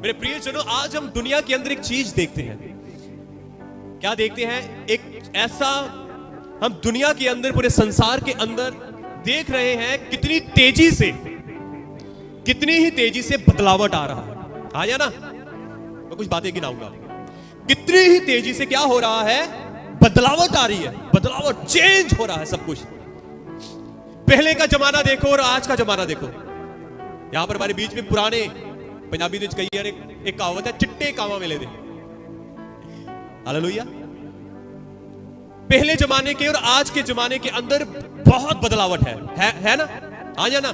मेरे प्रियजनों, आज हम दुनिया के अंदर एक चीज देखते हैं। क्या देखते हैं? एक ऐसा हम दुनिया के अंदर, पूरे संसार के अंदर देख रहे हैं कितनी ही तेजी से बदलावट आ रहा है। आ जाना, मैं कुछ बातें गिनाऊंगा। कितनी ही तेजी से क्या हो रहा है? बदलावट आ रही है, बदलावट, चेंज हो रहा है सब कुछ। पहले का जमाना देखो और आज का जमाना देखो। यहां पर हमारे बीच में पुराने पंजाबी में कही यार एक कहावत है, चिट्टे कावा मिले थे। हालेलुया। पहले जमाने के और आज के जमाने के अंदर बहुत बदलावट है ना? आ जाना।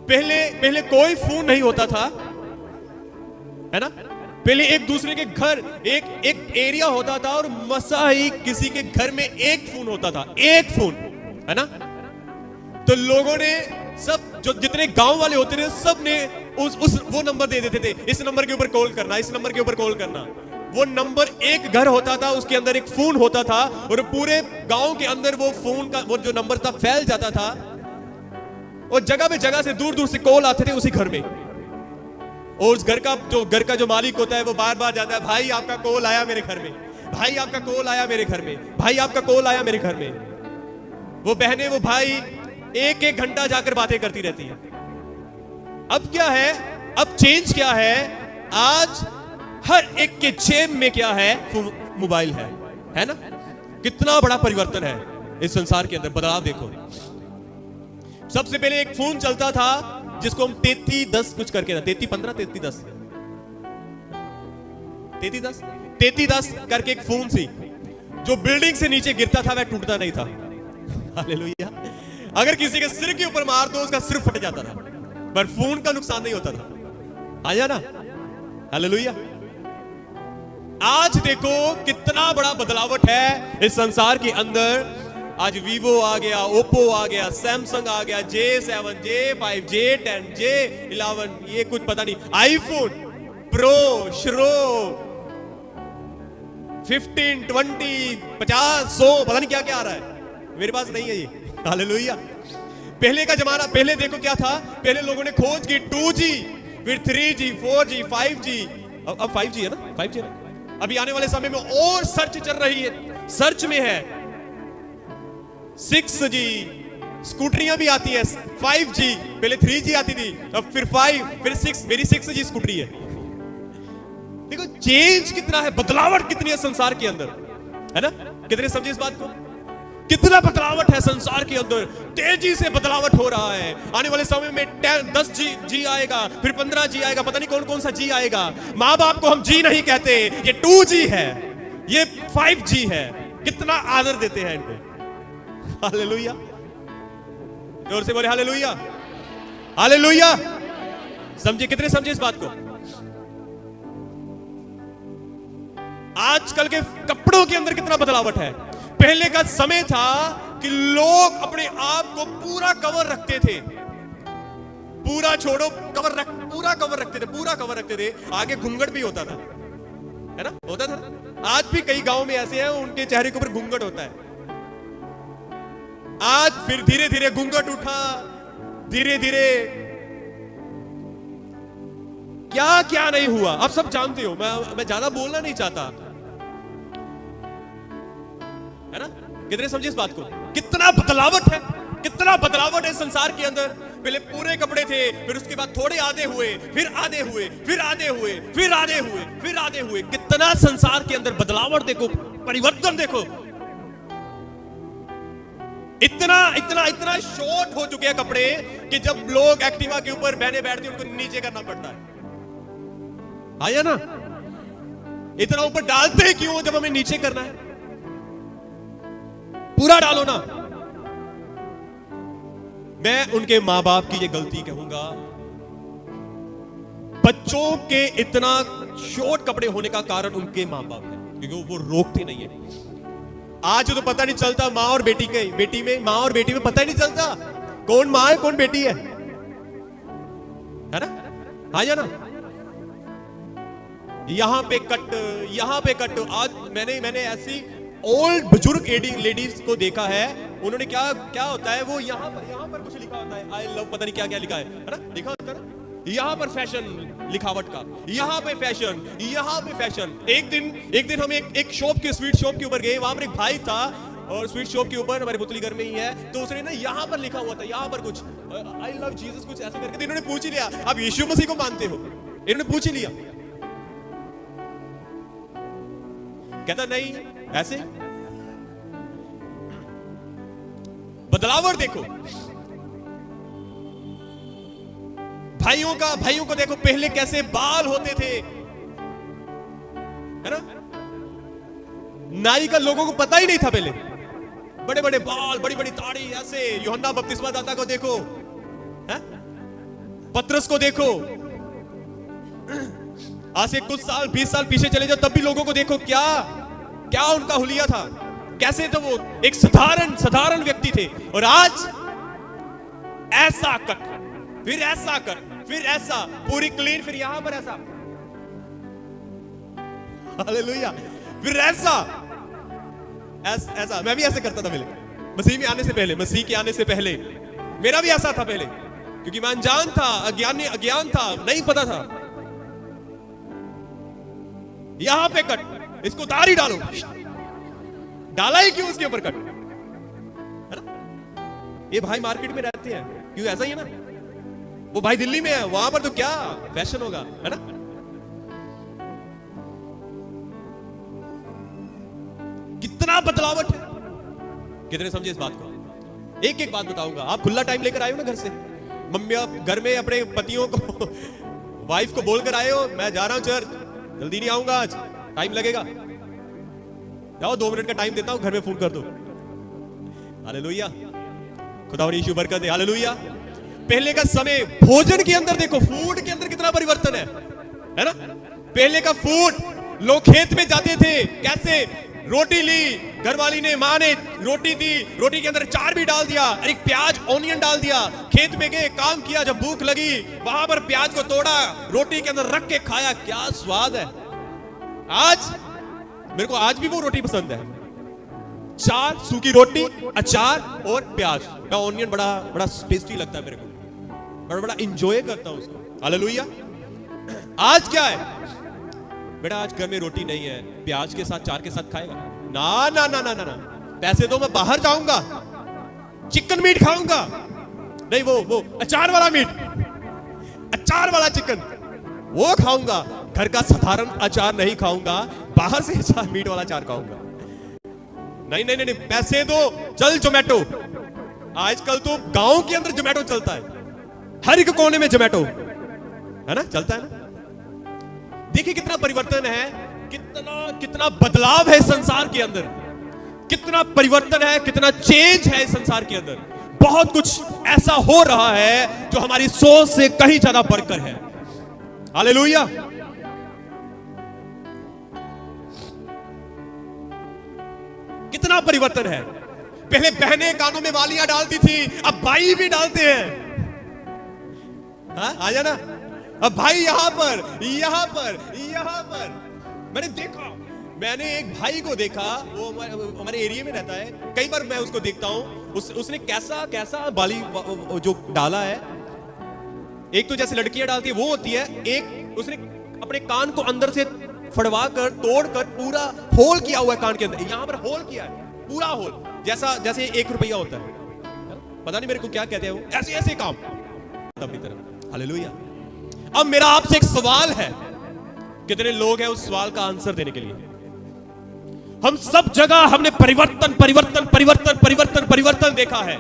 पहले कोई फोन नहीं होता था, है ना? पहले एक दूसरे के घर, एक एरिया होता था और मसा ही किसी के घर में एक फोन होता था, एक फोन, है ना? तो लोगों ने सब, जो जितने गांव वाले होते थे, सब ने वो नंबर दे देते थे, इस नंबर के ऊपर कॉल करना, इस नंबर के ऊपर कॉल करना। वो नंबर, एक घर होता था, उसके अंदर एक फोन होता था और पूरे गांव के अंदर वो फोन का वो जो नंबर था फैल जाता था और जगह पे जगह से दूर दूर से कॉल आते थे उसी घर में। और उस घर का जो मालिक होता है वो बार बार जाता है, भाई आपका कॉल आया मेरे घर में, भाई आपका कॉल आया मेरे घर में, भाई आपका कॉल आया मेरे घर में। वो बहनें, वो भाई एक घंटा जाकर बातें करती रहती है। अब क्या है? अब चेंज क्या है? आज हर एक के जेब में क्या है? मोबाइल है ना? कितना बड़ा परिवर्तन है इस संसार के अंदर। बदलाव देखो। सबसे पहले एक फोन चलता था जिसको हम 3310 कुछ करके ना, 3315 3310 करके एक फोन थी जो बिल्डिंग से नीचे गिरता था, वह टूटता नहीं था। हालेलुया। अगर किसी के सिर के ऊपर मार दो उसका सिर फट जाता था, पर फोन का नुकसान नहीं होता था। आया ना? हालेलुया। आज देखो कितना बड़ा बदलावट है इस संसार के अंदर। आज वीवो आ गया, ओप्पो आ गया, सैमसंग आ गया, J7, J5, J10, J11, ये कुछ पता नहीं, आईफोन प्रो, श्रो, 15, 20, 50, 100, पता नहीं क्या क्या आ रहा है, मेरे पास नहीं है ये। हालेलुया। पहले का जमाना, पहले देखो क्या था? पहले लोगों ने खोज की 2G, फिर 3G, 4G, 5G, अब 5G है ना? 5G है ना? अभी आने वाले समय में और सर्च चल रही है, सर्च में है 6G, स्कूटरियां भी आती है, 5G, पहले 3G आती थी, अब फिर 5, फिर 6, मेरी 6G स्कूटरी है। देखो चेंज कितना है, बदलावट कितनी है संसार के अंदर, है ना? कितने समझे इस बात को? कितना बदलावट है संसार के अंदर, तेजी से बदलावट हो रहा है। आने वाले समय में 10G आएगा, फिर 15G आएगा, पता नहीं कौन कौन सा G आएगा। माँ बाप को हम G नहीं कहते, ये 2G है, ये 5G है। कितना आदर देते हैं इनको। हालेलुया। जोर से बोले हालेलुया, हालेलुया। समझे? कितने समझे इस बात को? आजकल के कपड़ों के अंदर कितना बदलावट है। पहले का समय था कि लोग अपने आप को पूरा कवर रखते थे, पूरा छोड़ो, पूरा कवर रखते थे, आगे घूंघट भी होता था, है ना? होता था। आज भी कई गांव में ऐसे हैं उनके चेहरे के ऊपर घूंघट होता है। आज फिर धीरे धीरे घूंघट उठा, धीरे धीरे क्या क्या नहीं हुआ, आप सब जानते हो। मैं ज्यादा बोलना नहीं चाहता, है ना? कितने समझे इस बात को? कितना बदलावट है, कितना बदलावट है संसार के अंदर। पहले पूरे कपड़े थे, फिर उसके बाद थोड़े आधे हुए, फिर आधे हुए, फिर आधे हुए, फिर आधे हुए, फिर आधे हुए। कितना संसार के अंदर बदलावट देखो, परिवर्तन देखो। इतना शॉर्ट हो चुके हैं कपड़े कि जब लोग एक्टिवा के ऊपर बहने बैठते हैं उनको नीचे करना पड़ता है। आया ना? इतना ऊपर डालते हैं क्यों जब हमें नीचे करना है? पूरा डालो ना। मैं उनके मां बाप की ये गलती कहूंगा, बच्चों के इतना शॉर्ट कपड़े होने का कारण उनके मां बाप है, क्योंकि वो रोकते नहीं है। आज तो पता नहीं चलता मां और बेटी में, मां और बेटी में पता ही नहीं चलता कौन मां है कौन बेटी है ना? आ जाना। यहां पे कट। आज मैंने ऐसी ओल्ड बुजुर्ग लेडीज को देखा है, उन्होंने क्या होता है, वो यहां पर कुछ लिखा होता है, आई लव, पता नहीं क्या क्या लिखा है ना? लिखा होता है ना? यहां पर फैशन लिखावट का, यहां पे फैशन, यहां पे फैशन। एक दिन हम एक शॉप के स्वीट शॉप के ऊपर गए, वहां पर एक भाई था और स्वीट शॉप के ऊपर हमारे पुतली घर में ही है, तो उसने ना यहां पर लिखा हुआ था, यहां पर कुछ आई लव जीसस कुछ ऐसे करके। इन्होंने पूछ ही लिया, आप यीशु मसीह को मानते हो? इन्होंने पूछ ही लिया, कहता नहीं ऐसे। बदलाव देखो भाइयों को देखो, पहले कैसे बाल होते थे, है ना? नाई का लोगों को पता ही नहीं था पहले, बड़े बड़े बाल, बड़ी बड़ी दाढ़ी ऐसे। यूहन्ना बपतिस्मा दाता को देखो, है? पतरस को देखो, आज से कुछ साल 20 साल पीछे चले जाओ, तब भी लोगों को देखो, क्या उनका हुलिया था, कैसे तो वो एक साधारण व्यक्ति थे। और आज ऐसा कट, फिर ऐसा कट, फिर ऐसा, पूरी क्लीन, फिर यहां पर ऐसा, हालेलुया, फिर ऐसा। मैं भी ऐसे करता था पहले, मसीह के आने से पहले मेरा भी ऐसा था पहले, क्योंकि मैं अनजान था, अज्ञान था, नहीं पता था। यहां पे कट, इसको दाढ़ी डालो, डाला ही क्यों उसके ऊपर कट, है ना? ये भाई मार्केट में रहते हैं, क्यों ऐसा ही है ना? वो भाई दिल्ली में है, वहां पर तो क्या फैशन होगा, है ना? कितना बदलावट है, कितने समझे इस बात को? एक बात बताऊंगा, आप खुला टाइम लेकर आए हो ना घर से, मम्मी आप घर में अपने पतियों को वाइफ को बोलकर आए हो, मैं जा रहा हूं चर्च, जल्दी नहीं आऊंगा आज, टाइम लगेगा, जाओ 2 मिनट का टाइम देता हूं, घर में फोन कर दो। हालेलुया, खुदा यीशु बरकत दे, हालेलुया। पहले का समय, भोजन के अंदर देखो, फूड के अंदर कितना परिवर्तन है ना? पहले का फूड, लोग खेत में जाते थे, कैसे रोटी ली, घरवाली ने, माँ ने रोटी दी, रोटी के अंदर अचार भी डाल दिया, एक प्याज ऑनियन डाल दिया, खेत में गए, काम किया, जब भूख लगी वहां पर प्याज को तोड़ा, रोटी के अंदर रख के खाया, क्या स्वाद है। आज मेरे को आज भी वो रोटी पसंद है, चार सूखी रोटी, अचार और प्याज का ऑनियन, बड़ा टेस्टी लगता है मेरे को, बड़ा एंजॉय करता हूं उसको, हालेलुया। आज क्या है बेटा, आज घर में रोटी नहीं है, प्याज के साथ, चार के साथ खाएगा? ना ना ना ना ना ना, पैसे दो, मैं बाहर जाऊंगा, चिकन मीट खाऊंगा, नहीं वो अचार वाला मीट, अचार वाला चिकन वो खाऊंगा, घर का साधारण अचार नहीं खाऊंगा, बाहर से अचार, मीट वाला अचार खाऊंगा। नहीं नहीं नहीं, पैसे दो, चल जोमेटो। आजकल तो गांव के अंदर जोमेटो चलता है, हर एक कोने में जोमेटो, है ना, चलता है ना? देखिए कितना परिवर्तन है, कितना बदलाव है संसार के अंदर, कितना परिवर्तन है, कितना चेंज है संसार के अंदर। बहुत कुछ ऐसा हो रहा है जो हमारी सोच से कहीं ज्यादा बढ़कर है, हालेलुया। कितना परिवर्तन है, पहले बहनें कानों में वालियां डालती थी, अब भाई भी डालते हैं, हाँ आ जाना, अब भाई यहां पर मैंने एक भाई को देखा, वो हमारे एरिया में रहता है, कई बार मैं उसको देखता हूं, उसने कैसा बाली जो डाला है। एक तो जैसे लड़कियां डालती है वो होती है, एक उसने अपने कान को अंदर से फड़वा कर, तोड़ कर, पूरा होल किया हुआ है कान के अंदर, यहां पर होल किया है, पूरा होल, जैसे 1 रुपया होता है, पता नहीं मेरे को क्या कहते हैं वो, ऐसे काम अपनी तरफ, हालेलुया। अब मेरा आपसे एक सवाल है, कितने लोग हैं उस सवाल का आंसर देने के लिए? हम सब जगह हमने परिवर्तन देखा है,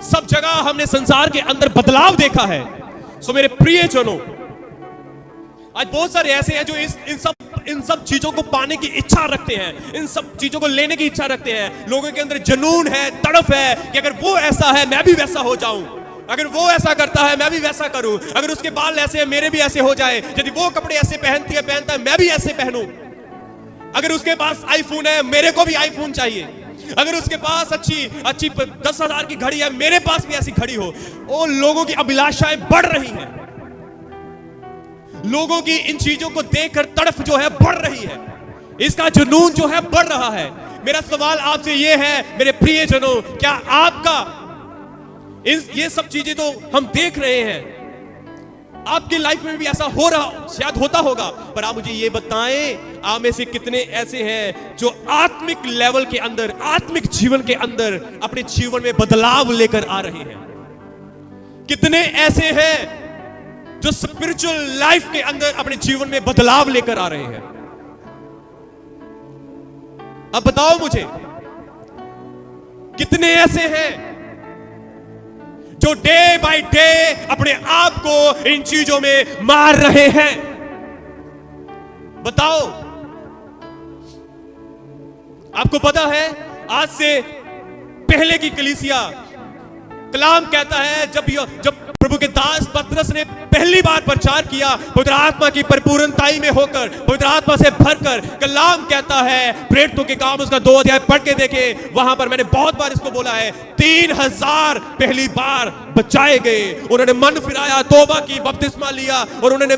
सब जगह हमने संसार के अंदर बदलाव देखा है। सो मेरे प्रियजनों, आज बहुत सारे ऐसे हैं जो इन सब चीजों को पाने की इच्छा रखते हैं, इन सब चीजों को लेने की इच्छा रखते हैं। लोगों के अंदर जुनून है, तड़फ है कि अगर वो ऐसा है मैं भी वैसा हो जाऊं, अगर वो ऐसा करता है मैं भी वैसा करूं, अगर उसके बाल ऐसे हैं मेरे भी ऐसे हो जाए, यदि वो कपड़े ऐसे पहनता है मैं भी ऐसे पहनूं, अगर उसके पास आईफोन है मेरे को भी आईफोन चाहिए, अगर उसके पास अच्छी 10,000 की घड़ी है मेरे पास भी ऐसी घड़ी हो। वो लोगों की अभिलाषाएं बढ़ रही हैं, लोगों की इन चीजों को देखकर तड़फ जो है बढ़ रही है, इसका जुनून जो है बढ़ रहा है। मेरा सवाल आपसे यह है मेरे प्रियजनों, क्या आपका ये सब चीजें तो हम देख रहे हैं, आपकी लाइफ में भी ऐसा हो रहा, शायद होता होगा, पर आप मुझे ये बताएं, आप में से कितने ऐसे हैं जो आत्मिक लेवल के अंदर, आत्मिक जीवन के अंदर अपने जीवन में बदलाव लेकर आ रहे हैं? कितने ऐसे हैं जो स्पिरिचुअल लाइफ के अंदर अपने जीवन में बदलाव लेकर आ रहे हैं? अब बताओ मुझे, कितने ऐसे हैं जो डे बाय डे अपने आप को इन चीजों में मार रहे हैं? बताओ। आपको पता है, आज से पहले की कलीसिया, कलाम कहता है, जब प्रभु के दास पतरस ने पहली बार प्रचार किया, पवित्र आत्मा की परिपूर्णताई में होकर, पवित्र आत्मा से भरकर, कलाम कहता है, प्रेरितों के काम उसका 2 अध्याय पढ़ के देखे, वहां पर मैंने बहुत बार इसको बोला है, 3000 पहली बार बचाए गए। उन्होंने मन फिराया, तौबा की, बपतिस्मा लिया और उन्होंने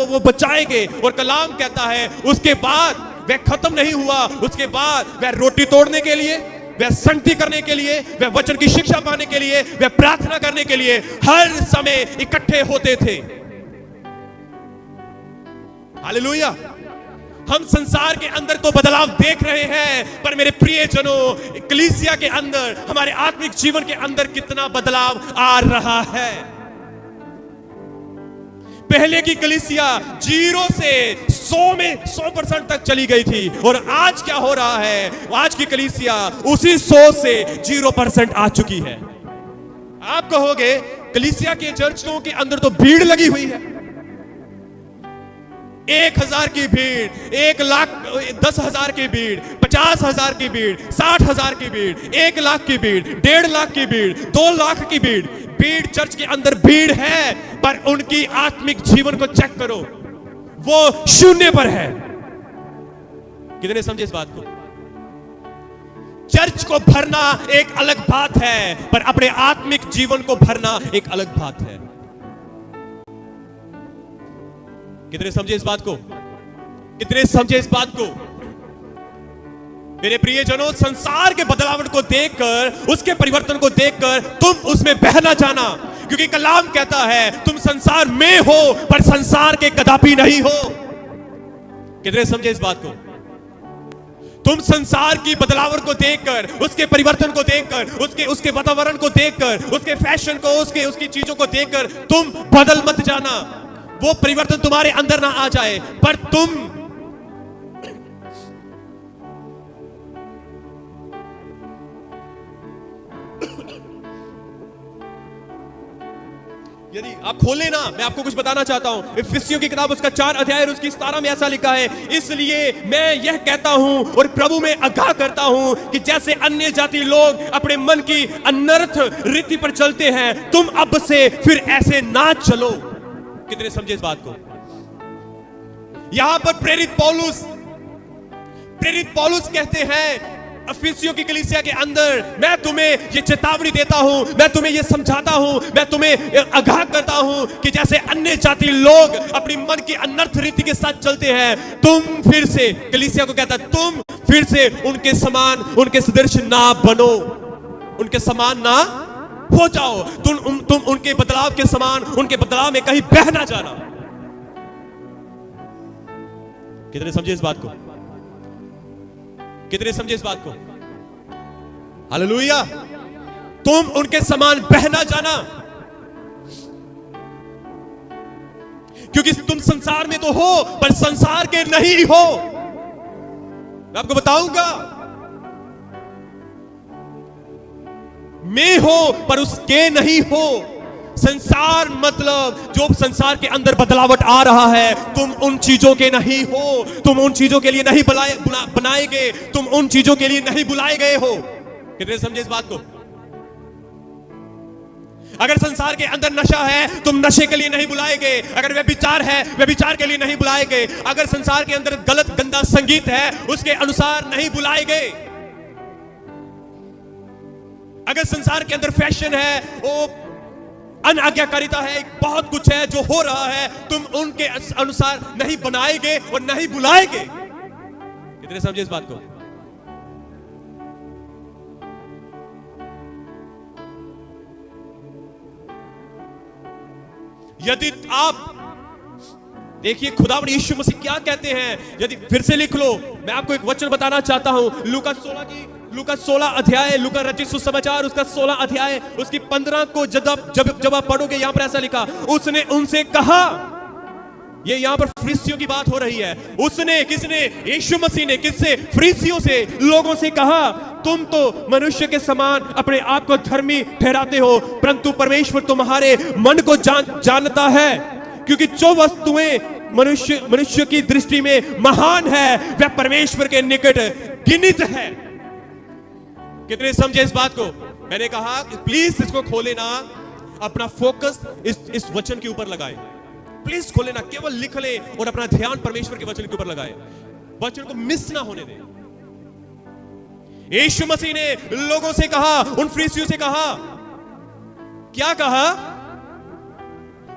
वो बचाए गए। और कलाम कहता है उसके बाद वह खत्म नहीं हुआ, उसके बाद वह रोटी तोड़ने के लिए, वह संगति करने के लिए, वह वचन की शिक्षा पाने के लिए, वह प्रार्थना करने के लिए हर समय इकट्ठे होते थे। हालेलुया। हम संसार के अंदर तो बदलाव देख रहे हैं, पर मेरे प्रियजनों, कलीसिया के अंदर, हमारे आत्मिक जीवन के अंदर कितना बदलाव आ रहा है। पहले की कलीसिया 0 से 100 में 100% तक चली गई थी, और आज क्या हो रहा है? आज की कलीसिया उसी 100 से 0% आ चुकी है। आप कहोगे कलीसिया के चर्चों के अंदर तो भीड़ लगी हुई है, 1000 की भीड़, 1 लाख, 10,000 की भीड़, 50,000 की भीड़, 60,000 की भीड़, 1 लाख की भीड़, 1.5 लाख की भीड़, 2 लाख की भीड़। भीड़, चर्च के अंदर भीड़ है, पर उनकी आत्मिक जीवन को चेक करो, वो 0 पर है। कितने समझे इस बात को? चर्च को भरना एक अलग बात है, पर अपने आत्मिक जीवन को भरना एक अलग बात है। कितने समझे इस बात को? कितने समझे इस बात को? मेरे प्रियजनों, संसार के बदलाव को देखकर, उसके परिवर्तन को देखकर तुम उसमें बह ना जाना, क्योंकि कलाम कहता है तुम संसार में हो, पर संसार के कदापि नहीं हो। कितने समझे इस बात को? तुम संसार की बदलाव को देखकर, उसके परिवर्तन को देखकर, उसके वातावरण को देखकर, उसके फैशन को, उसकी चीजों को देखकर तुम बदल मत जाना। वो परिवर्तन तुम्हारे अंदर ना आ जाए, पर तुम यदि आप खोले ना, मैं आपको कुछ बताना चाहता हूं। इफिसियों की किताब उसका 4 अध्याय और उसकी 17 में ऐसा लिखा है, इसलिए मैं यह कहता हूं और प्रभु में आगाह करता हूं कि जैसे अन्य जाति लोग अपने मन की अनर्थ रीति पर चलते हैं, तुम अब से फिर ऐसे ना चलो। कितने समझे इस बात को? यहां पर प्रेरित पौलुस कहते हैं इफिसियों की कलीसिया के अंदर, मैं तुम्हें ये चेतावनी देता हूं, मैं तुम्हें ये समझाता हूं, मैं तुम्हें आगाह करता हूं कि जैसे अन्य जाति लोग अपनी मन की अनर्थ रीति के साथ चलते हैं, तुम फिर से, कलीसिया को कहता है, तुम फिर से उनके समान, उनके सदृश ना बनो, उनके समान ना हो जाओ। तुम उनके बदलाव के समान, उनके बदलाव में कहीं बह ना जाना। कितने समझे इस बात को? कितने समझे इस बात को? हालेलुया। तुम उनके समान बह ना जाना, क्योंकि तुम संसार में तो हो, पर संसार के नहीं हो। मैं आपको बताऊंगा, में हो पर उसके नहीं हो। संसार मतलब जो संसार के अंदर बदलावट आ रहा है, तुम उन चीजों के नहीं हो, तुम उन चीजों के लिए नहीं बनाए गए, तुम उन चीजों के लिए नहीं बुलाए गए हो। कितने समझे इस बात को? अगर संसार के अंदर नशा है, तुम नशे के लिए नहीं बुलाए गए। अगर व्यभिचार है, व्यभिचार के लिए नहीं बुलाए गए। अगर संसार के अंदर गलत गंदा संगीत है, उसके अनुसार नहीं बुलाए गए। अगर संसार के अंदर फैशन है, वो अनाज्ञाकारिता है, बहुत कुछ है जो हो रहा है, तुम उनके अनुसार नहीं बनाए गए और नहीं बुलाए गए। कितने समझे इस बात को? यदि आप देखिए खुदावंद यीशु मसीह क्या कहते हैं, यदि फिर से लिख लो, मैं आपको एक वचन बताना चाहता हूं, लूका 16 अध्याय, लूका रचित सुसमाचार उसका 16 अध्याय उसकी 15 को जब आप पढ़ोगे, यहां पर ऐसा लिखा, उसने उनसे कहा, ये यहां पर फरीसियों की बात हो रही है, उसने, किसने, यीशु मसीह ने किससे, फरीसियों से, लोगों से कहा, तुम तो मनुष्य के समान अपने आप को धर्मी ठहराते हो, परंतु परमेश्वर तुम्हारे मन को जानता है, क्योंकि जो वस्तुएं मनुष्य की दृष्टि में महान है वह परमेश्वर के निकट गिनित है। कितने समझे इस बात को? मैंने कहा प्लीज इसको खोले ना, अपना फोकस इस वचन के ऊपर लगाए, प्लीज खोले ना, केवल लिख ले और अपना ध्यान परमेश्वर के वचन के ऊपर लगाए, वचन को मिस ना होने दे। यीशु मसीह ने लोगों से कहा, उन फरीसियों से कहा, क्या कहा?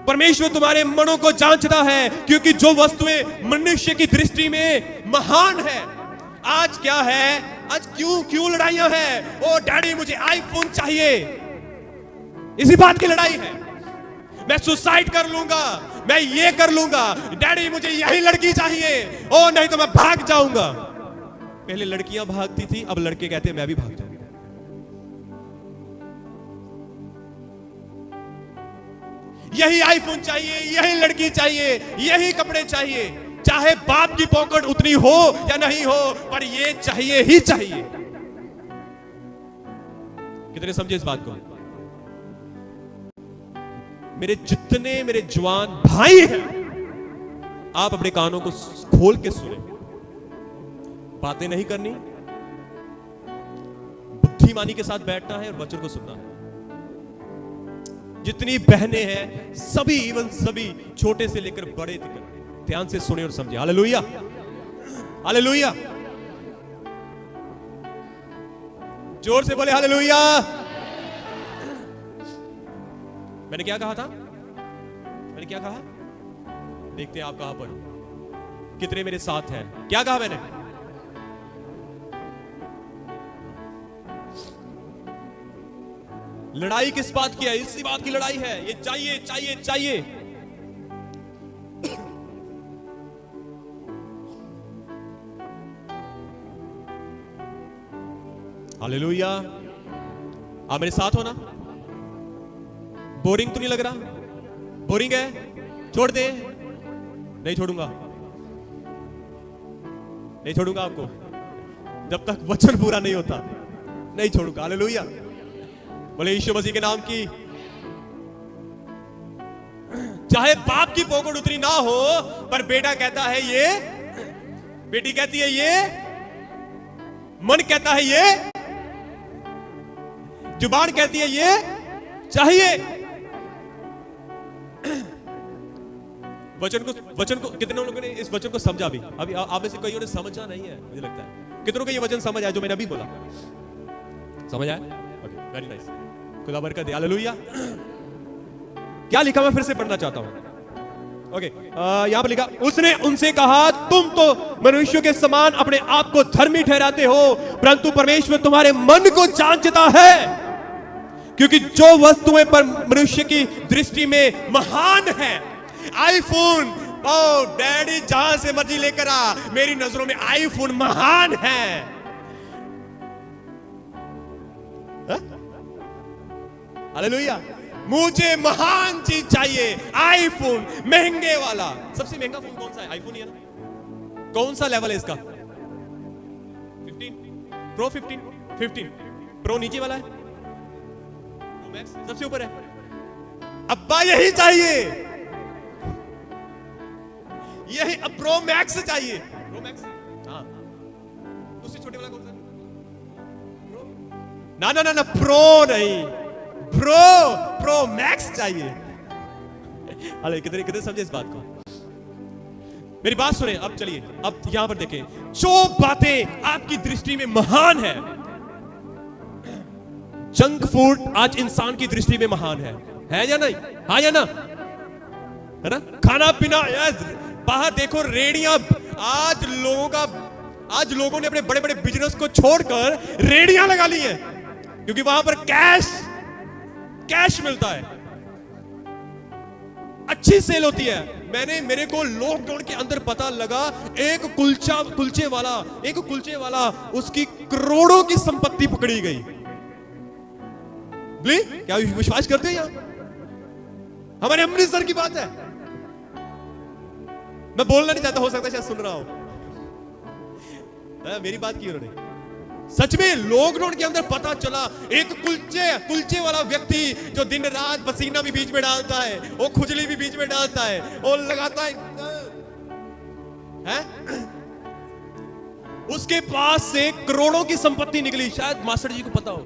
परमेश्वर तुम्हारे मनों को जांचता है, क्योंकि जो वस्तुएं मनुष्य की दृष्टि में महान है। आज क्या है, आज क्यों लड़ाइयां हैं? ओ डैडी मुझे आईफोन चाहिए, इसी बात की लड़ाई है। मैं सुसाइड कर लूंगा, मैं ये कर लूंगा, डैडी मुझे यही लड़की चाहिए, ओ नहीं तो मैं भाग जाऊंगा। पहले लड़कियां भागती थी, अब लड़के कहते हैं मैं भी भाग जाऊंगा। यही आईफोन चाहिए, यही लड़की चाहिए, यही कपड़े चाहिए, चाहे बाप की पॉकेट उतनी हो या नहीं हो, पर ये चाहिए ही चाहिए। कितने समझे इस बात को? मेरे जवान भाई हैं, आप अपने कानों को खोल के सुने, बातें नहीं करनी, बुद्धिमानी के साथ बैठना है और वचन को सुनना है। जितनी बहनें हैं सभी, इवन सभी, छोटे से लेकर बड़े तक, ध्यान से सुने और समझे। हालेलुया, हालेलुया, जोर से बोले हालेलुया। मैंने क्या कहा था? मैंने क्या कहा? देखते हैं आप कहां पर, कितने मेरे साथ हैं। क्या कहा मैंने? लड़ाई किस बात की है? इसी बात की लड़ाई है, ये चाहिए चाहिए चाहिए। हालेलुया, आप मेरे साथ हो ना? बोरिंग तो नहीं लग रहा? बोरिंग है? छोड़ दे? नहीं छोड़ूंगा, नहीं छोड़ूंगा आपको, जब तक वचन पूरा नहीं होता नहीं छोड़ूंगा। हालेलुया, बोले यीशु मसीह के नाम की। चाहे बाप की पॉकेट उतनी ना हो, पर बेटा कहता है ये, बेटी कहती है ये, मन कहता है ये, जुबान कहती है ये चाहिए। वचन को कितने लोगों ने इस वचन को समझा? अभी आप में से कईयों ने समझा नहीं है, मुझे लगता है। कितनों को ये वचन समझ आया जो मैंने अभी बोला? समझ आया? ओके, वेरी नाइस, खुदा बरकत दे। हालेलुया। क्या लिखा, मैं फिर से पढ़ना चाहता हूं। ओके, यहां पर लिखा, उसने उनसे कहा, तुम तो मनुष्यों के समान अपने आप को धर्मी ठहराते हो, परंतु परमेश्वर तुम्हारे मन को जांचता है, क्योंकि जो वस्तुएं पर मनुष्य की दृष्टि में महान है। आईफोन, ओ डैडी जहां से मर्जी लेकर आ, मेरी नजरों में आईफोन महान है। हालेलुया, मुझे महान चीज चाहिए, आईफोन, महंगे वाला। सबसे महंगा फोन कौन सा है? आईफोन ही है ना? कौन सा लेवल है इसका? 15 प्रो, 15 प्रो नीचे वाला है, प्रो मैक्स सबसे ऊपर है। अब्बा यही चाहिए, यही अब प्रो मैक्स चाहिए। प्रो मैक्स, हाँ, उससे छोटे वाला कौन सा? ना ना ना ना, प्रो नहीं, प्रो मैक्स चाहिए। अरे कितने समझे इस बात को? मेरी बात सुने, अब चलिए, अब यहां पर देखें, जो बातें आपकी दृष्टि में महान है। जंक फूड आज इंसान की दृष्टि में महान है या नहीं? हाँ या ना? है ना? खाना पीना, बाहर देखो रेडियां, आज लोगों ने अपने बड़े बड़े बिजनेस को छोड़कर रेडियां लगा ली है, क्योंकि वहां पर कैश मिलता है। अच्छी सेल होती है। मेरे को लॉकडाउन के अंदर पता लगा एक कुलचे वाला उसकी करोड़ों की संपत्ति पकड़ी गई। क्या विश्वास करते हैं? यहां हमारे अमृतसर की बात है। मैं बोलना नहीं चाहता, हो सकता है शायद सुन रहा हो। मेरी बात की उन्होंने। सच में लॉकडाउन के अंदर पता चला एक कुलचे वाला व्यक्ति जो दिन रात पसीना भी बीच में डालता है, वो खुजली भी बीच में डालता है और लगाता है, उसके पास से करोड़ों की संपत्ति निकली। शायद मास्टर जी को पता हो,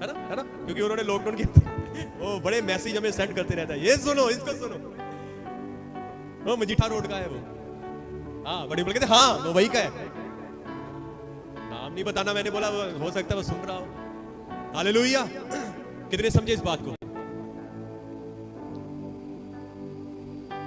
है ना, क्योंकि उन्होंने लॉकडाउन के वो बड़े मैसेज हमें सेंड करते रहता है, ये सुनो, इसको सुनो। वो मजीठा रोड का है वो। हाँ, बड़ी बोल कहते हाँ वो वही का है। नाम नहीं बताना, मैंने बोला हो सकता है वो सुन रहा हो। हालेलुया। कितने समझे इस बात को?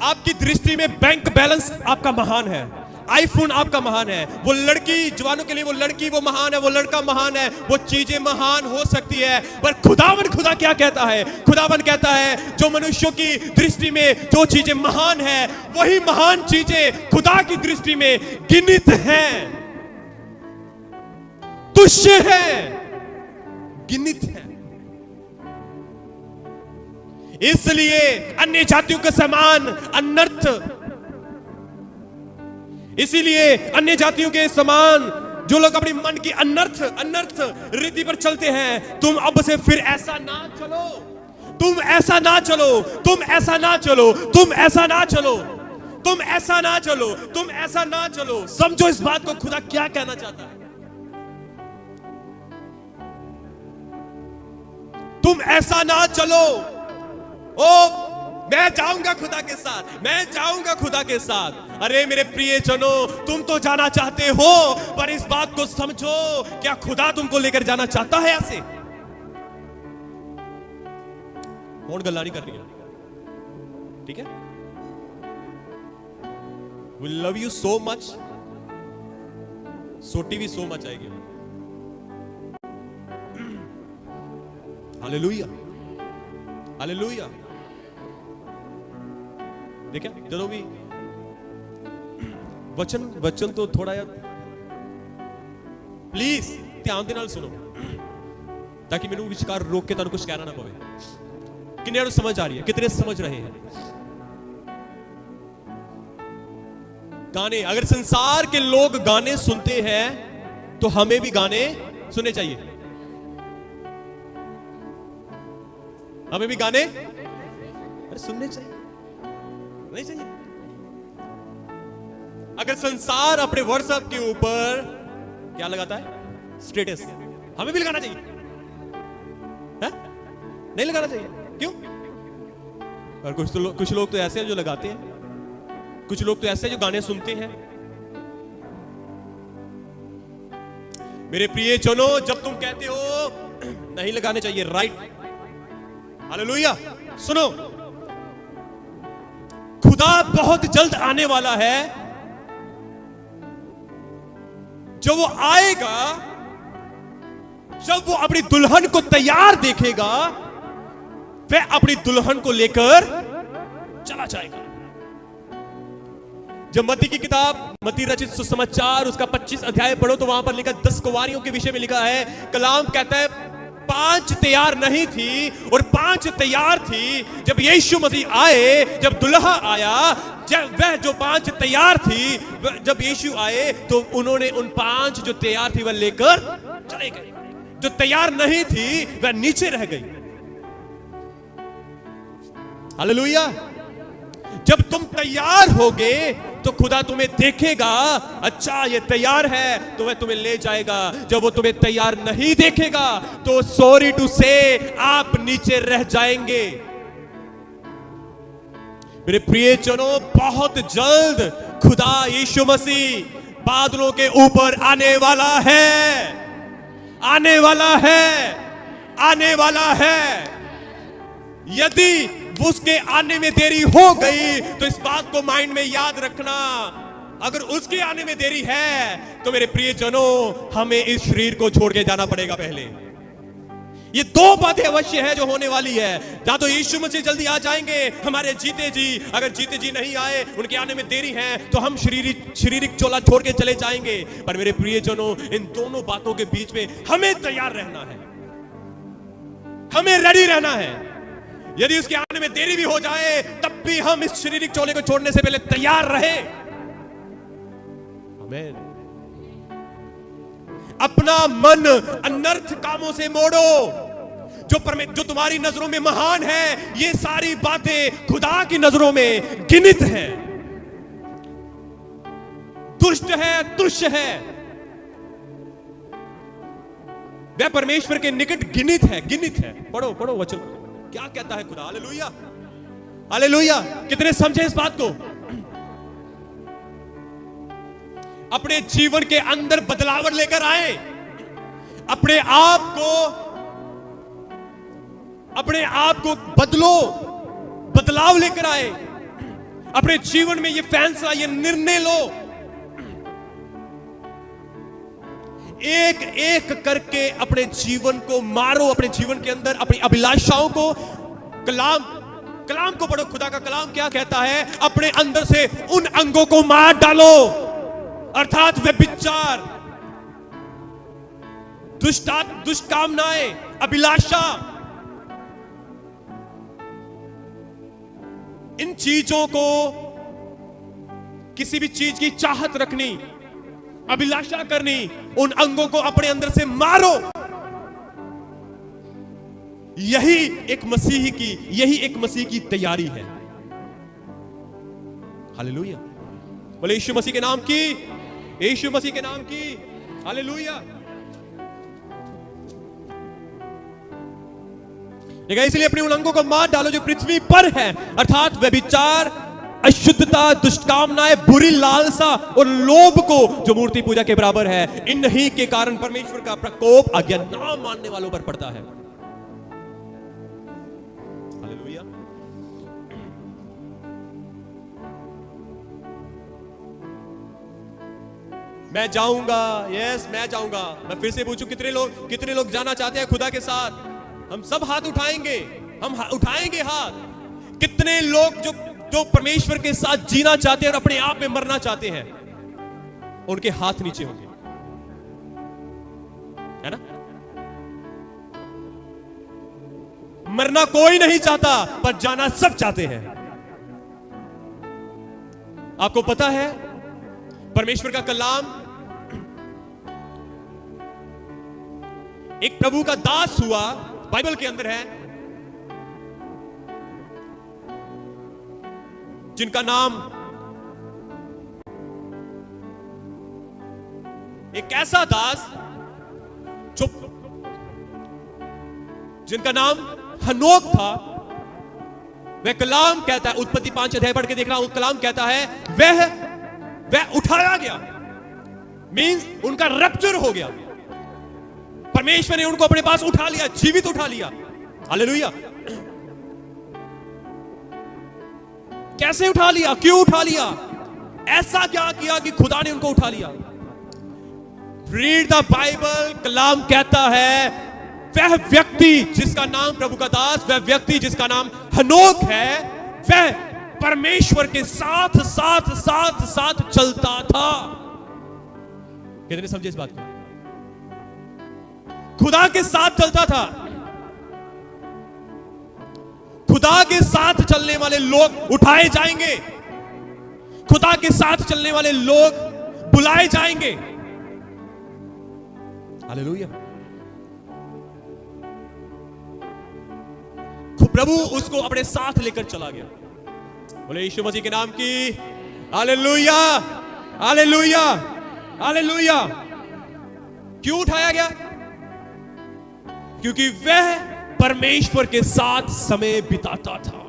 आपकी दृष्टि में बैंक बैलेंस आपका महान है, आईफोन आपका महान है, वो लड़की, जवानों के लिए वो लड़की वो महान है, वो लड़का महान है, वो चीजें महान हो सकती है, पर खुदा क्या कहता है? खुदावन कहता है जो मनुष्यों की दृष्टि में जो चीजें महान है, वही महान चीजें खुदा की दृष्टि में गिनित हैं, तुच्छ है, गिनित है। इसलिए अन्य जातियों के समान अनर्थ, इसीलिए अन्य जातियों के समान जो लोग अपनी मन की अनर्थ रीति पर चलते हैं, तुम अब से फिर ऐसा ना चलो, तुम ऐसा ना चलो, तुम ऐसा ना चलो, तुम ऐसा ना चलो, तुम ऐसा ना चलो, तुम ऐसा ना चलो। समझो इस बात को खुदा क्या कहना चाहता है। तुम ऐसा ना चलो। ओ मैं जाऊंगा खुदा के साथ, मैं जाऊंगा खुदा के साथ। अरे मेरे प्रिय जनों, तुम तो जाना चाहते हो, पर इस बात को समझो, क्या खुदा तुमको लेकर जाना चाहता है ऐसे? कौन गल्ला नहीं कर रही है? ठीक है, we love you so much, सोटी भी so much आएगी। Hallelujah, hallelujah. देखा, चलो भी वचन तो थोड़ा यार प्लीज ध्यान दे नाल सुनो, ताकि मैनू विचकार रोक के तुहानू कुछ कहना ना पवे। कितने समझ आ रही है? कितने समझ रहे हैं? गाने, अगर संसार के लोग गाने सुनते हैं तो हमें भी गाने सुनने चाहिए। हमें भी गाने सुनने चाहिए, नहीं चाहिए? अगर संसार अपने व्हाट्सएप के ऊपर क्या लगाता है? स्टेटस, हमें भी लगाना चाहिए? है? नहीं लगाना चाहिए। क्यों? और कुछ लोग तो ऐसे हैं जो लगाते हैं, कुछ लोग तो ऐसे हैं जो गाने सुनते हैं। मेरे प्रिय जनों, जब तुम कहते हो नहीं लगाने चाहिए, राइट, हालेलुया, सुनो, खुदा बहुत जल्द आने वाला है। जब वो आएगा, जब वो अपनी दुल्हन को तैयार देखेगा, वह अपनी दुल्हन को लेकर चला जाएगा। जब मत्ती की किताब, मत्ती रचित सुसमाचार, उसका 25 अध्याय पढ़ो तो वहां पर लिखा 10 कुंवारियों के विषय में लिखा है। कलाम कहता है 5 तैयार नहीं थी और 5 तैयार थी। जब यीशु मसीह आए, जब दुल्हा आया, जब वह जो 5 तैयार थी, जब यीशु आए तो उन्होंने उन 5 जो तैयार थी वह लेकर चले गए। जो तैयार नहीं थी वह नीचे रह गई। हालेलुया। जब तुम तैयार होगे तो खुदा तुम्हें देखेगा, अच्छा ये तैयार है, तो वह तुम्हें ले जाएगा। जब वो तुम्हें तैयार नहीं देखेगा तो सॉरी टू से आप नीचे रह जाएंगे। मेरे प्रिय जनों, बहुत जल्द खुदा यीशु मसीह बादलों के ऊपर आने वाला है, आने वाला है, आने वाला है। यदि उसके आने में देरी हो गई तो इस बात को माइंड में याद रखना, अगर उसके आने में देरी है तो मेरे प्रिय जनों, हमें इस शरीर को छोड़ के जाना पड़ेगा पहले। ये दो बातें अवश्य है जो होने वाली है। या तो यीशु मसीह जल्दी आ जाएंगे, हमारे जीते जी, अगर जीते जी नहीं आए, उनके आने में देरी है, तो हम शारीरिक चोला छोड़ के चले जाएंगे। पर मेरे प्रियजनों, इन दोनों बातों के बीच में हमें तैयार रहना है, हमें रेडी रहना है। यदि उसके आने में देरी भी हो जाए, तब भी हम इस शारीरिक चोले को छोड़ने से पहले तैयार रहे। आमीन। अपना मन अनर्थ कामों से मोड़ो, जो तुम्हारी नजरों में महान है। ये सारी बातें खुदा की नजरों में घृणित है, दुष्ट है, तुच्छ है। वह परमेश्वर के निकट घृणित है। पढ़ो वचन, क्या कहता है खुदा। Hallelujah, hallelujah. कितने समझे इस बात को? अपने जीवन के अंदर बदलाव लेकर आए, अपने आप को बदलो, बदलाव लेकर आए। अपने जीवन में ये फैसला, ये निर्णय लो। एक एक करके अपने जीवन को मारो, अपने जीवन के अंदर अपनी अभिलाषाओं को, कलाम को पढ़ो। खुदा का कलाम क्या कहता है? अपने अंदर से उन अंगों को मार डालो, अर्थात व्यभिचार, दुष्ट कामनाएं, अभिलाषा, इन चीजों को, किसी भी चीज की चाहत रखनी, अभिलाषा करनी, उन अंगों को अपने अंदर से मारो। यही एक मसीह की तैयारी है। हालेलुया। बोले यीशु मसीह के नाम की, यीशु मसीह के नाम की। हालेलुया। इसलिए अपने उन अंगों को मार डालो जो पृथ्वी पर है, अर्थात व्यभिचार, अशुद्धता, दुष्कामनाएं, बुरी लालसा और लोभ को, जो मूर्ति पूजा के बराबर है। इन्हीं के कारण परमेश्वर का प्रकोप आज्ञा ना मानने वालों पर पड़ता है। हालेलुया। मैं जाऊंगा, यस मैं जाऊंगा। मैं फिर से पूछूं, कितने लोग जाना चाहते हैं खुदा के साथ? हम सब हाथ उठाएंगे, हम उठाएंगे हाथ। कितने लोग जो परमेश्वर के साथ जीना चाहते हैं और अपने आप में मरना चाहते हैं, उनके हाथ नीचे होंगे, है ना? मरना कोई नहीं चाहता, पर जाना सब चाहते हैं। आपको पता है, परमेश्वर का कलाम एक प्रभु का दास हुआ, बाइबल के अंदर है, जिनका नाम, एक ऐसा दास जिनका नाम हनोक था। वह कलाम कहता है, उत्पत्ति 5 अध्याय पढ़ के देख रहा हूं, कलाम कहता है वह उठाया गया, मींस उनका रप्चर हो गया। परमेश्वर ने उनको अपने पास उठा लिया, जीवित उठा लिया। हालेलुया। कैसे उठा लिया? क्यों उठा लिया? ऐसा क्या किया कि खुदा ने उनको उठा लिया? Read the Bible. कलाम कहता है, वह व्यक्ति जिसका नाम प्रभु का दास, वह व्यक्ति जिसका नाम हनोक है, वह परमेश्वर के साथ साथ साथ साथ चलता था। कितने समझे इस बात को? खुदा के साथ चलता था। खुदा के साथ चलने वाले लोग उठाए जाएंगे, खुदा के साथ चलने वाले लोग बुलाए जाएंगे। हालेलुया। प्रभु उसको अपने साथ लेकर चला गया। बोले यीशु मसीह के नाम की हालेलुया, हालेलुया, हालेलुया। क्यों उठाया गया? क्योंकि वह परमेश्वर के साथ समय बिताता था।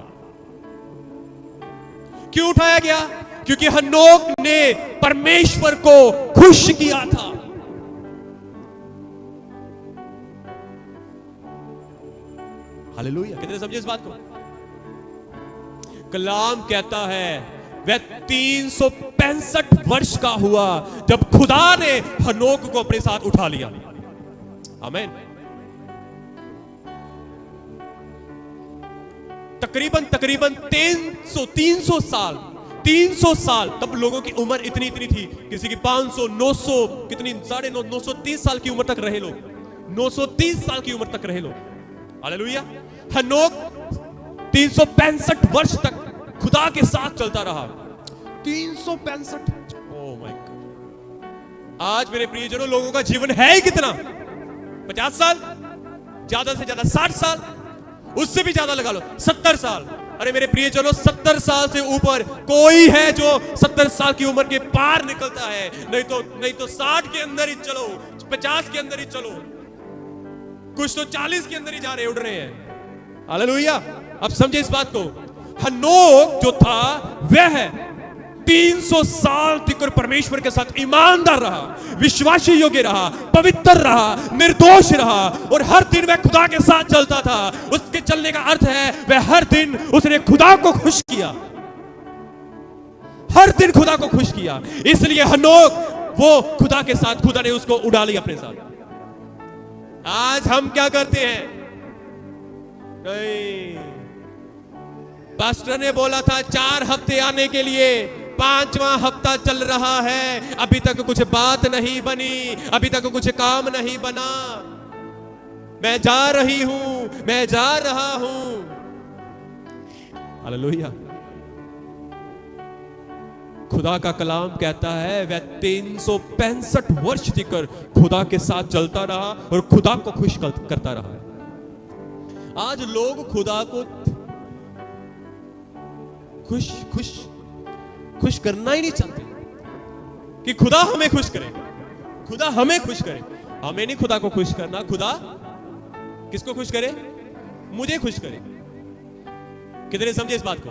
क्यों उठाया गया? क्योंकि हनोक ने परमेश्वर को खुश किया था। हालेलुया। कितने समझे इस बात को? कलाम कहता है वह 365 वर्ष का हुआ जब खुदा ने हनोक को अपने साथ उठा लिया। आमीन। तकरीबन तकरीबन 300 साल, 300 साल तब लोगों की उम्र इतनी थी, किसी की 500, 900, कितनी 950, 930 साल की उम्र तक रहे लोग, 930 साल की उम्र तक रहे लोग। हालेलुया। हनोक 365 वर्ष तक खुदा के साथ चलता रहा। 365। Oh my God. आज मेरे प्रियजनों, लोगों का जीवन है ही कितना? 50 साल, ज्यादा से ज्यादा 60 साल, उससे भी ज्यादा लगा लो 70 साल। अरे मेरे प्रियजनों, 70 साल से ऊपर कोई है जो 70 साल की उम्र के पार निकलता है? नहीं तो 60 के अंदर ही चलो, 50 के अंदर ही चलो, कुछ तो 40 के अंदर ही जा रहे, उड़ रहे हैं। हालेलुया। अब समझे इस बात को। हनोक जो था वह 300 साल तक परमेश्वर के साथ ईमानदार रहा, विश्वासी योग्य रहा, पवित्र रहा, निर्दोष रहा, और हर दिन वह खुदा के साथ चलता था। उसके चलने का अर्थ है वह हर दिन उसने खुदा को खुश किया, हर दिन खुदा को खुश किया। इसलिए हनोक वो खुदा के साथ, खुदा ने उसको उड़ा लिया अपने साथ। आज हम क्या करते हैं? नहीं, पास्टर ने बोला था 4 हफ्ते आने के लिए, 5वां हफ्ता चल रहा है, अभी तक कुछ बात नहीं बनी, अभी तक कुछ काम नहीं बना। मैं जा रही हूं, मैं जा रहा हूं। हालेलुया। खुदा का कलाम कहता है वह 365 वर्ष तक खुदा के साथ चलता रहा और खुदा को खुश करता रहा। आज लोग खुदा को खुश करना ही नहीं चाहते कि खुदा हमें खुश करे, खुदा हमें खुश करे। हमें नहीं खुदा को खुश करना, खुदा किसको खुश करे? मुझे खुश करे। कितने समझे इस बात को?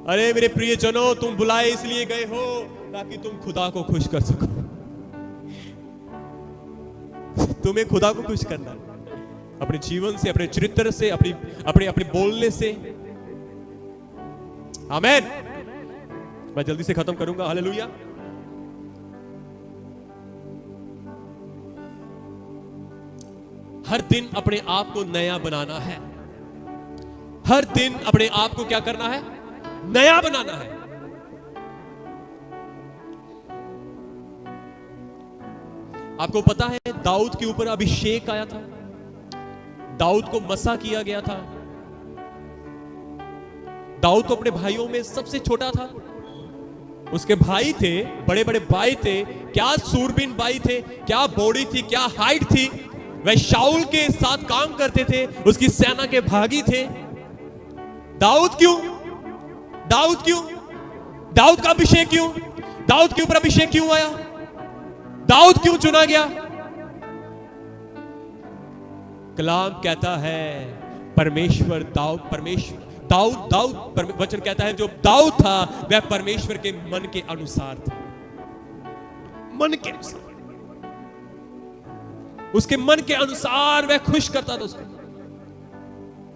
अरे मेरे प्रियजनों, तुम बुलाए इसलिए गए हो ताकि तुम खुदा को खुश कर सको। तुम्हें खुदा को खुश करना है, अपने जीवन से, अपने चरित्र से, अपने बोलने से। आमेन। मैं जल्दी से खत्म करूंगा। हालेलुया। हर दिन अपने आप को नया बनाना है, हर दिन अपने आप को क्या करना है? नया बनाना है। आपको पता है दाऊद के ऊपर अभिषेक आया था, दाऊद को मसा किया गया था। दाऊद तो अपने भाइयों में सबसे छोटा था, उसके भाई थे, बड़े बड़े भाई थे, क्या सूरबीन भाई थे, क्या बॉडी थी, क्या हाइट थी। वह शाऊल के साथ काम करते थे, उसकी सेना के भागी थे। दाऊद क्यों? दाऊद क्यों? दाऊद का अभिषेक क्यों? दाऊद के ऊपर अभिषेक क्यों आया? दाऊद क्यों चुना गया? कलाम कहता है परमेश्वर दाऊद वचन कहता है जो दाऊद था वह परमेश्वर के मन के अनुसार था, मन के अनुसार, उसके मन के अनुसार वह खुश करता था उसको।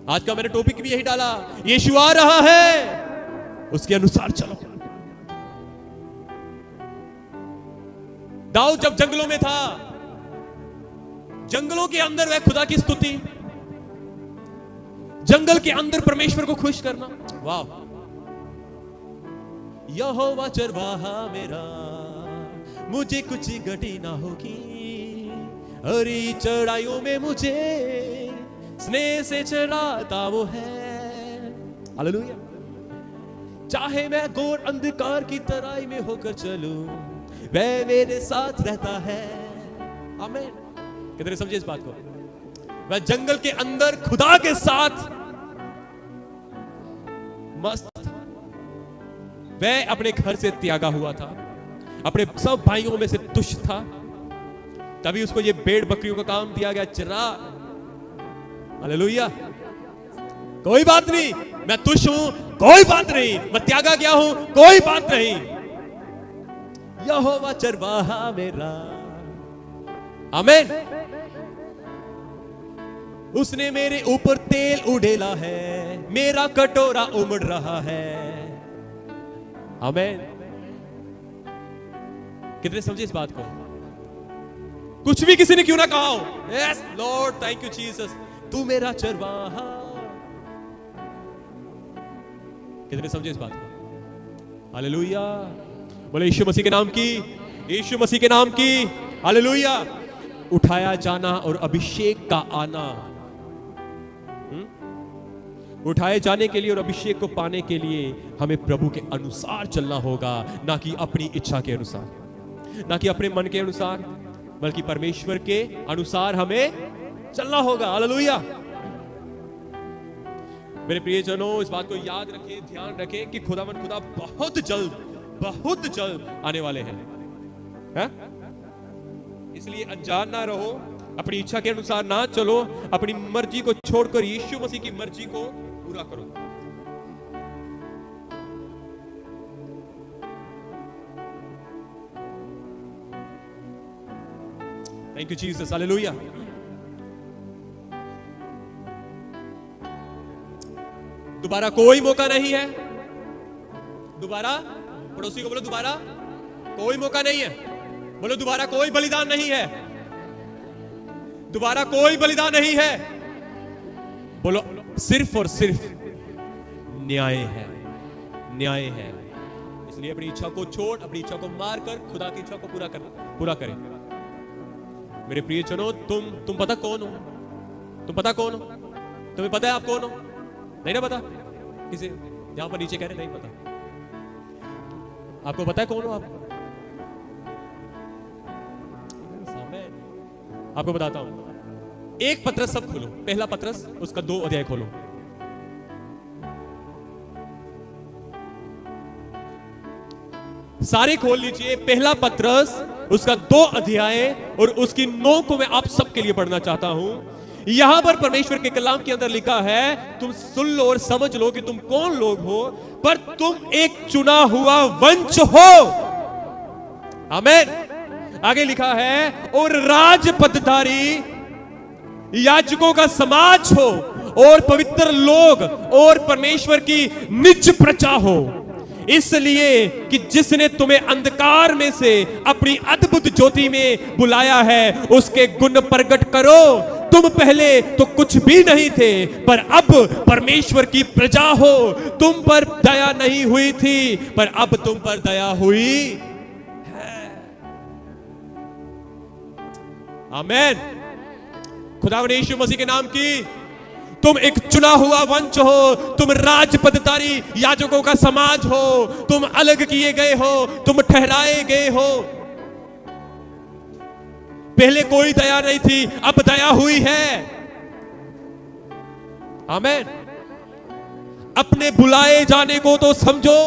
आज का मैंने टॉपिक भी यही डाला, यीशु आ रहा है, उसके अनुसार चलो। दाऊद जब जंगलों में था, जंगलों के अंदर वह खुदा की स्तुति, जंगल के अंदर परमेश्वर को खुश करना। वाह। यहोवा चरवाहा मेरा, मुझे कुछ घटी ना होगी, हरी चढ़ाइयों में मुझे स्नेह से चढ़ाता वो है। हालेलुया। चाहे मैं घोर अंधकार की तराई में होकर चलूं, वह मेरे साथ रहता है। आमीन। कितने समझे इस बात को? वह जंगल के अंदर खुदा के साथ मस्त था। वह अपने घर से त्यागा हुआ था, अपने सब भाइयों में से तुच्छ था, तभी उसको ये भेड़ बकरियों का काम दिया गया, चरा। हालेलुया। कोई बात नहीं, मैं तुच्छ हूं, कोई बात नहीं, मैं त्यागा गया हूं, कोई बात नहीं। यहोवा चरवाहा मेरा। आमीन। उसने मेरे ऊपर तेल उड़ेला है, मेरा कटोरा उमड़ रहा है। आमीन। कितने समझे इस बात को? कुछ भी किसी ने क्यों ना कहा हो, yes Lord, thank you Jesus, तू मेरा चरवाहा, कितने समझे इस बात को? हालेलुया। बोले यीशु मसीह के नाम की, यीशु मसीह के नाम की, हालेलुया। उठाया जाना और अभिषेक का आना, उठाए जाने के लिए और अभिषेक को पाने के लिए हमें प्रभु के अनुसार चलना होगा, ना कि अपनी इच्छा के अनुसार, ना कि अपने मन के अनुसार, बल्कि परमेश्वर के अनुसार हमें चलना होगा। हालेलुया। मेरे प्रियजनों, इस बात को याद रखें, ध्यान रखें कि खुदा बहुत जल्द आने वाले हैं, है? इसलिए अनजान ना रहो, अपनी इच्छा के अनुसार ना चलो, अपनी मर्जी को छोड़कर यीशु मसीह की मर्जी को पूरा करो। Thank you Jesus, hallelujah. दोबारा कोई मौका नहीं है, दोबारा, पड़ोसी को बोलो दोबारा कोई मौका नहीं है, बोलो दोबारा कोई बलिदान नहीं है, दोबारा कोई बलिदान नहीं है, बोलो सिर्फ और सिर्फ न्याय है, न्याय है। इसलिए अपनी इच्छा को छोड़, अपनी इच्छा को मार कर खुदा की इच्छा को पूरा करें। मेरे प्रियजनों, तुम पता कौन हो? तुम पता कौन हो? तुम्हें पता है आप कौन हो? नहीं ना पता? किसी यहां पर नीचे कह रहे नहीं पता, आपको पता है कौन हो आप? आपको बताता हूं। एक पत्रस सब खोलो, पहला पत्रस उसका 2 अध्याय खोलो। सारे खोल लीजिए, पहला पत्रस उसका 2 अध्याय और उसकी 9 को मैं आप सबके लिए पढ़ना चाहता हूं। यहां पर परमेश्वर के कलाम के अंदर लिखा है, तुम सुन लो और समझ लो कि तुम कौन लोग हो, पर तुम एक चुना हुआ वंश हो। आमीन। आगे लिखा है, और राज पदधारी याजकों का समाज हो, और पवित्र लोग, और परमेश्वर की निज प्रजा हो, इसलिए कि जिसने तुम्हें अंधकार में से अपनी अद्भुत ज्योति में बुलाया है, उसके गुण प्रकट करो। तुम पहले तो कुछ भी नहीं थे, पर अब परमेश्वर की प्रजा हो। तुम पर दया नहीं हुई थी, पर अब तुम पर दया हुई है। आमीन। खुदावंद यीशु मसीह के नाम की, तुम एक चुना हुआ वंश हो, तुम राजपदधारी याजकों का समाज हो, तुम अलग किए गए हो, तुम ठहराए गए हो। पहले कोई दया नहीं थी, अब दया हुई है। आमीन। अपने बुलाए जाने को तो समझो।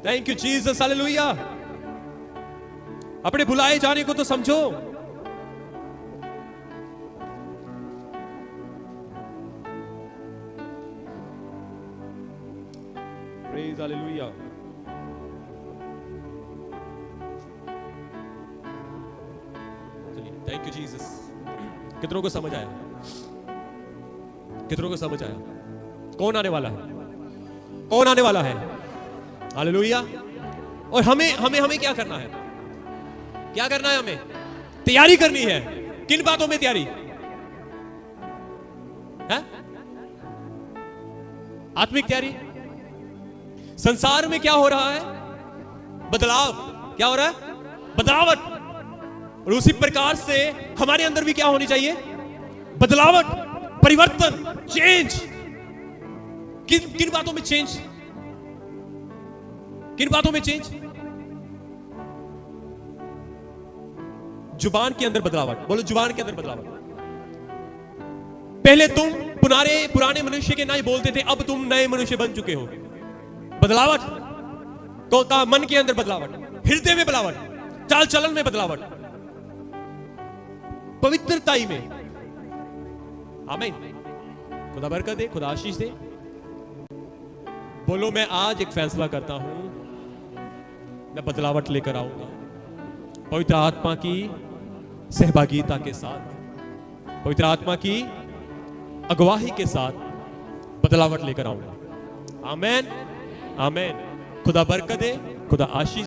Thank you Jesus, hallelujah. अपने बुलाए जाने को तो समझो। Praise hallelujah. Thank you Jesus. कितनों को समझ आया? कितनों को समझ आया? कौन आने वाला है? कौन आने वाला है? हालेलुया। और हमें क्या करना है? क्या करना है? हमें तैयारी करनी है। किन बातों में तैयारी है? आत्मिक तैयारी। संसार में क्या हो रहा है? बदलाव। क्या हो रहा है? बदलावट। और उसी प्रकार से हमारे अंदर भी क्या होनी चाहिए? बदलावट, परिवर्तन, चेंज। किन बातों में चेंज? किन बातों में चेंज? जुबान के अंदर बदलावट। बोलो जुबान के अंदर बदलावट। पहले तुम पुराने मनुष्य के नहीं बोलते थे, अब तुम नए मनुष्य बन चुके हो। बदलावट। कहा मन के अंदर बदलावट, हृदय में बदलावट, चाल चलन में बदलावट, पवित्रताई में। आमीन। खुदा बरकत दे, खुदा आशीष दे। बोलो मैं आज एक फैसला करता हूं, मैं बदलावट लेकर आऊंगा। पवित्र आत्मा की सहभागिता के साथ, पवित्र आत्मा की अगुवाही के साथ बदलावट लेकर आऊंगा। आमीन। आमीन। खुदा बरकत दे, खुदा आशीष